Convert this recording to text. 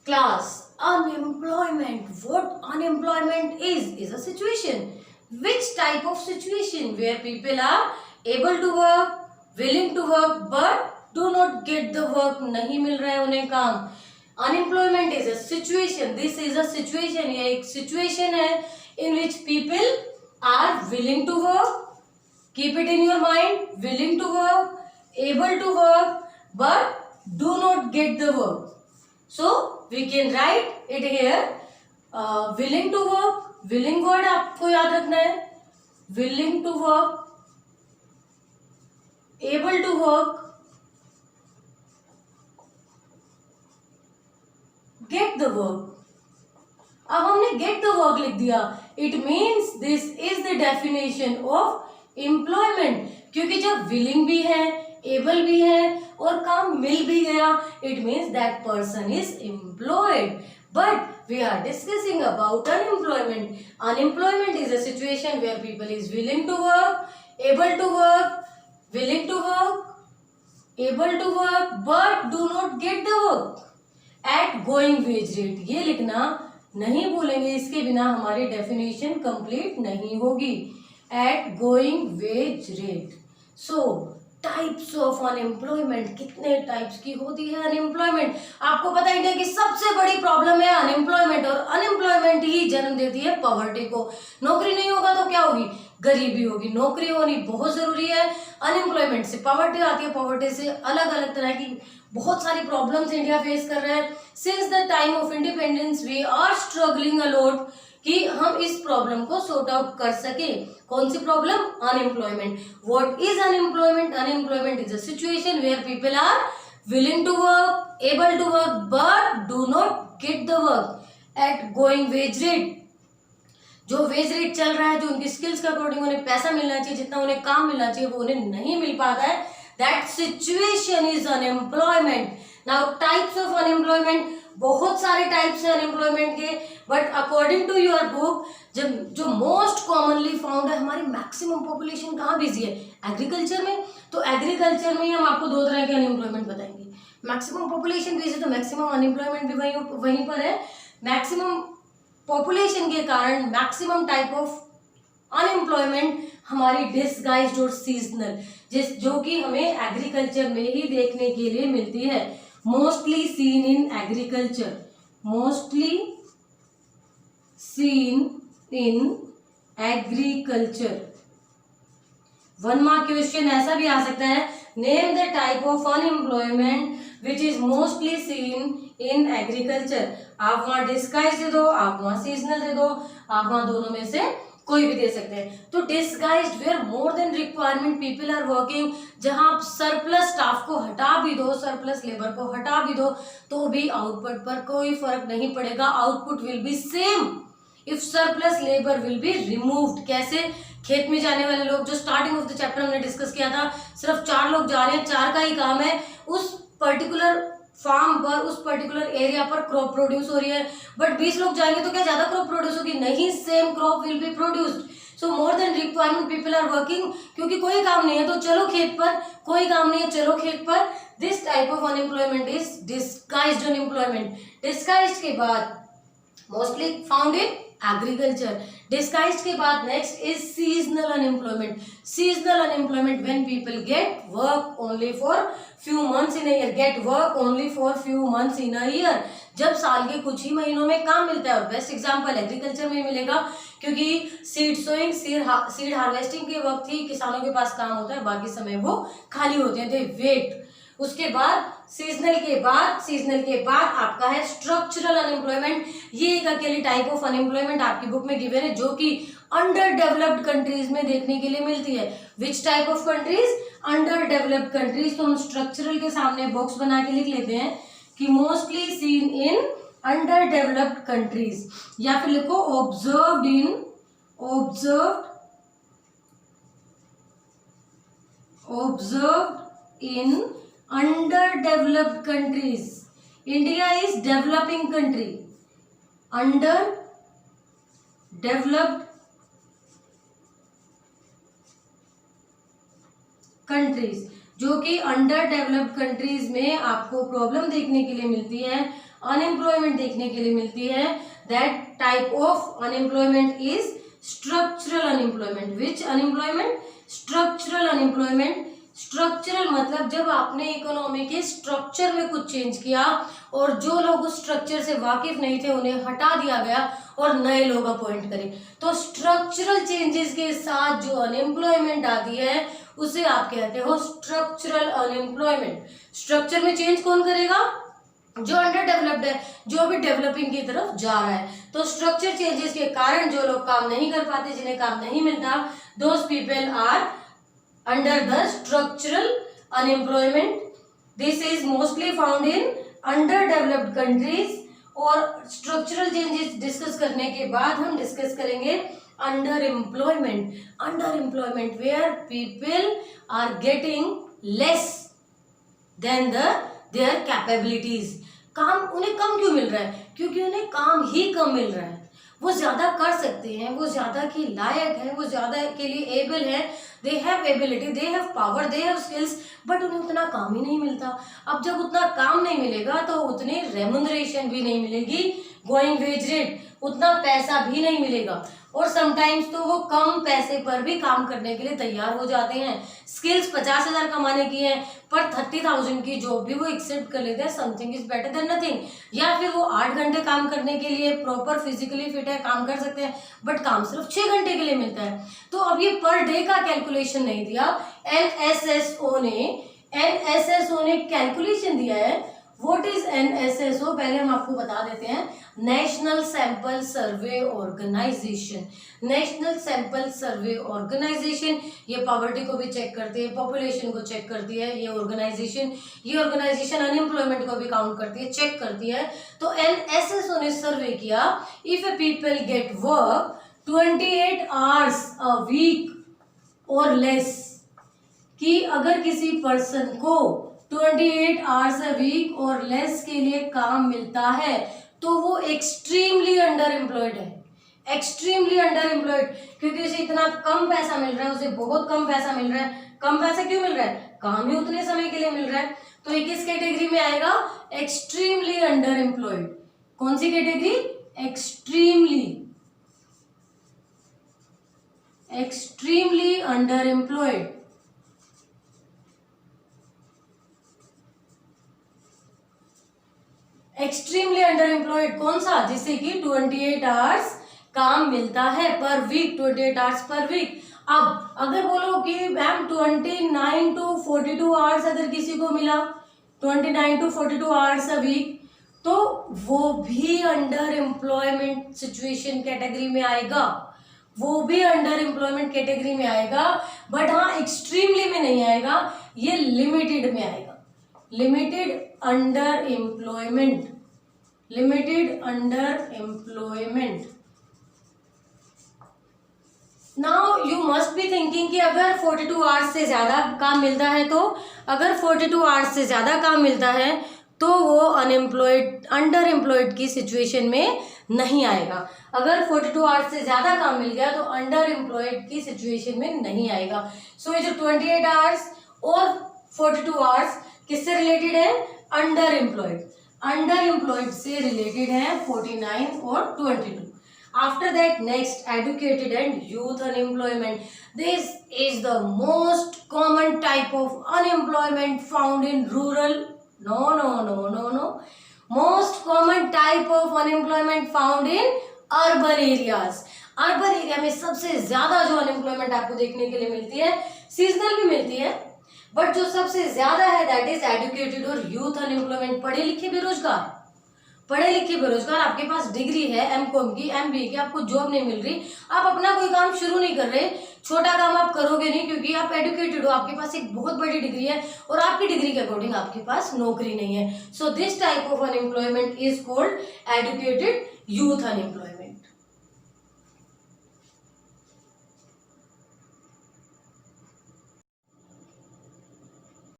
Class, unemployment. What unemployment is a situation. Which type of situation? Where people are able to work, willing to work, but do not get the work. नहीं मिल रहा है उन्हें काम. Unemployment is a situation. This is a situation. यह एक situation है in which people are willing to work. Keep it in your mind. Willing to work, able to work, but do not get the work. So we can write it here. Willing to work. Willing word आपको याद रखना है. Willing to work, able to work, get the work. अब हमने get the work लिख दिया. It means this is the definition of employment. क्योंकि जब willing भी है, able भी है और काम मिल भी गया, it means that person is employed. But we are discussing about unemployment. Unemployment is a situation where people is willing to work, able to work, willing to work, able to work, but do not get the work at going wage rate. ये लिखना नहीं भूलेंगे, इसके बिना हमारी definition complete नहीं होगी. At going wage rate. So types of unemployment. कितने टाइप्स की होती है अनएम्प्लॉयमेंट? आपको पता ही है कि सबसे बड़ी प्रॉब्लम है अनएम्प्लॉयमेंट, और अनएम्प्लॉयमेंट ही जन्म देती है पॉवर्टी को. नौकरी नहीं होगा तो क्या होगी? गरीबी होगी. नौकरी होनी बहुत जरूरी है. अनएम्प्लॉयमेंट से पॉवर्टी आती है, पॉवर्टी से अलग अलग तरह की बहुत सारी प्रॉब्लम्स इंडिया फेस कर रहा है. Since the time of independence we are struggling a lot कि हम इस प्रॉब्लम को सॉर्ट आउट कर सके. कौन सी problem? Unemployment. What is unemployment? Unemployment is a situation where people are willing to work, able to work, but do not get the work at going wage rate. जो wage rate चल रहा है, जो उनकी स्किल्स के according उन्हें पैसा मिलना चाहिए, जितना उन्हें काम मिलना चाहिए, वो उन्हें नहीं मिल पाता है. That situation is unemployment. Now types of unemployment. बहुत सारे टाइप्स हैं अनएम्प्लॉयमेंट के, but according to your book जो मोस्ट कॉमनली फाउंड है, हमारी मैक्सिमम पॉपुलेशन कहाँ बिजी है? एग्रीकल्चर में. तो एग्रीकल्चर में ही हम आपको दो तरह के अनएम्प्लॉयमेंट बताएंगे. मैक्सिमम पॉपुलेशन बिजी, तो मैक्सिमम अनएम्प्लॉयमेंट भी वहीं पर है. मैक्सिमम पॉपुलेशन के कारण मैक्सिमम टाइप ऑफ अनएम्प्लॉयमेंट हमारी डिसगाइज्ड और सीजनल, जो कि हमें एग्रीकल्चर में ही देखने के लिए मिलती है. Mostly seen in agriculture. Mostly seen in agriculture. 1 mark question ऐसा भी आ सकता है. Name the type of unemployment which is mostly seen in agriculture. आप वहां डिस्गाइज दे दो, आप वहां सीजनल दे दो, आप वहां दोनों में से कोई भी दे सकते हैं. तो disguised where more than requirement people are working. जहां आप सरप्लस स्टाफ को हटा भी दो, सरप्लस लेबर को हटा भी दो, तो भी आउटपुट पर कोई फर्क नहीं पड़ेगा. Output will be same if surplus labour will be removed. कैसे? खेत में जाने वाले लोग, जो स्टार्टिंग ऑफ द चैप्टर हमने डिस्कस किया था, सिर्फ 4 लोग जा रहे हैं, 4 का ही काम है. उस पर्टिकुलर फार्म पर, उस पर्टिकुलर एरिया पर क्रॉप प्रोड्यूस हो रही है, बट 20 लोग जाएंगे तो क्या ज्यादा क्रॉप प्रोड्यूस होगी? नहीं, same crop will be produced. So more than requirement people are working. क्योंकि कोई काम नहीं है तो चलो खेत पर, कोई काम नहीं है चलो खेत पर. This type of unemployment is disguised unemployment. Disguised के बाद mostly found in agriculture. Disguised के बाद next is seasonal unemployment. Seasonal unemployment when people get work only for few months in a year. Get work only for few months in a year. जब साल के कुछ ही महीनों में काम मिलता है. और बेस्ट एग्जांपल एग्रीकल्चर में मिलेगा, क्योंकि सीड सोइंग, सीड हार्वेस्टिंग के वक्त ही किसानों के पास काम होता है, बाकी समय वो खाली होते हैं, दे वेट. उसके बाद सीजनल के बाद आपका है स्ट्रक्चरल अनएम्प्लॉयमेंट. ये एक अकेली टाइप ऑफ अनएम्प्लॉयमेंट आपकी बुक में गिवन है, जो कि अंडर डेवलप्ड कंट्रीज में देखने के लिए मिलती है. Which type of countries? Under developed countries. तो हम स्ट्रक्चरल के सामने बॉक्स बना के लिख लेते हैं कि mostly seen in under developed countries, या फिर लिखो observed in underdeveloped countries. India is developing country. Underdeveloped countries, जो कि अंडर डेवलप्ड कंट्रीज में आपको प्रॉब्लम देखने के लिए मिलती है. अनएम्प्लॉयमेंट देखने के लिए मिलती है, that type of unemployment is structural unemployment. Which unemployment? Structural unemployment. Structural मतलब जब आपने इकोनॉमी के स्ट्रक्चर में कुछ चेंज किया और जो लोग उस स्ट्रक्चर से वाकिफ नहीं थे उन्हें हटा दिया गया और नए लोग अपॉइंट करे। तो स्ट्रक्चरल चेंजेस के साथ जो अनएम्प्लॉयमेंट आती है उसे आप कहते हो स्ट्रक्चरल अनएम्प्लॉयमेंट। स्ट्रक्चर में चेंज कौन करेगा? जो अंडर डेवलप्ड है, जो अभी डेवलपिंग की तरफ जा रहा है। तो स्ट्रक्चर चेंजेस के कारण जो लोग काम नहीं कर पाते, जिन्हें काम नहीं मिलता, those people are under the structural unemployment. This is mostly found in underdeveloped countries। और structural changes डिस्कस करने के बाद हम डिस्कस करेंगे underemployment। underemployment where people are getting less than their capabilities। काम उन्हें कम क्यों मिल रहा है? क्योंकि उन्हें काम ही कम मिल रहा है। वो ज्यादा कर सकते हैं, वो ज्यादा के लायक हैं, वो ज्यादा के लिए एबल है, they have ability, they have power, they have skills, but उन्हें उतना काम ही नहीं मिलता। अब जब उतना काम नहीं मिलेगा तो उतनी रेमुनरेशन भी नहीं मिलेगी, गोइंग वेज रेट, उतना पैसा भी नहीं मिलेगा। और समटाइम्स तो वो कम पैसे पर भी काम करने के लिए तैयार हो जाते हैं। स्किल्स 50,000 कमाने की है पर 30,000 की जॉब भी वो एक्सेप्ट कर लेते हैं। Something is better than nothing. या फिर वो 8 घंटे काम करने के लिए प्रॉपर फिजिकली फिट है, काम कर सकते हैं, बट काम सिर्फ 6 घंटे के लिए मिलता है। तो अब ये पर डे का कैलकुलेशन नहीं दिया, एनएसएसओ ने कैलकुलेशन दिया है। What is NSSO? पहले हम आपको बता देते हैं। National sample survey organisation. National sample survey organisation ये पॉवर्टी को भी चेक करती है, पॉपुलेशन को चेक करती है। ये ऑर्गेनाइजेशन अनएम्प्लॉयमेंट को भी काउंट करती है, चेक करती है। तो एनएसएसओ ने सर्वे किया, if a people get work 28 hours a week और लेस, कि अगर किसी पर्सन को 28 आवर्स अ वीक और लेस के लिए काम मिलता है तो वो एक्सट्रीमली अंडर एम्प्लॉयड है। एक्सट्रीमली अंडर एम्प्लॉयड, क्योंकि उसे इतना कम पैसा मिल रहा है, उसे बहुत कम पैसा मिल रहा है। कम पैसा क्यों मिल रहा है? काम ही उतने समय के लिए मिल रहा है। तो ये किस कैटेगरी में आएगा? Extremely under employed. कौन सी category? Extremely under employed. Extremely under employed कौन सा? जिससे कि 28 आवर्स काम मिलता है पर वीक, 28 आवर्स पर वीक। अब अगर बोलो कि मैम 29 to 42 आवर्स अगर किसी को मिला, 29 to 42 आवर्स अ वीक, तो वो भी अंडर एम्प्लॉयमेंट सिचुएशन कैटेगरी में आएगा, वो भी अंडर एम्प्लॉयमेंट कैटेगरी में आएगा। बट हाँ, एक्सट्रीमली में नहीं आएगा, ये लिमिटेड में आएगा। Limited under employment, limited under employment. Now you must be thinking कि अगर 42 आवर्स से ज्यादा काम मिलता है तो, अगर 42 आवर्स से ज्यादा काम मिलता है तो वो अनएम्प्लॉयड, अंडर एम्प्लॉयड की सिचुएशन में नहीं आएगा। अगर 42 आवर्स से ज्यादा काम मिल गया तो अंडर एम्प्लॉयड की सिचुएशन में नहीं आएगा। सो ये जो 28 आवर्स और 42 आवर्स किससे रिलेटेड है? Under employed. अंडर एम्प्लॉयड से रिलेटेड है 49 और 22। After that, next, educated and youth unemployment. This is the most common type of unemployment found in rural. No. Most common type of unemployment found in urban areas. Urban area में सबसे ज्यादा जो unemployment आपको देखने के लिए मिलती है, सीजनल भी मिलती है, बट जो सबसे ज्यादा है दैट इज एजुकेटेड और यूथ अनएम्प्लॉयमेंट। पढ़े लिखे बेरोजगार, पढ़े लिखे बेरोजगार, आपके पास डिग्री है एमकॉम की, एमबीए की, आपको जॉब नहीं मिल रही, आप अपना कोई काम शुरू नहीं कर रहे, छोटा काम आप करोगे नहीं क्योंकि आप एजुकेटेड हो, आपके पास एक बहुत बड़ी डिग्री है और आपकी डिग्री के अकॉर्डिंग आपके पास नौकरी नहीं है। So this type of unemployment is called educated youth unemployment.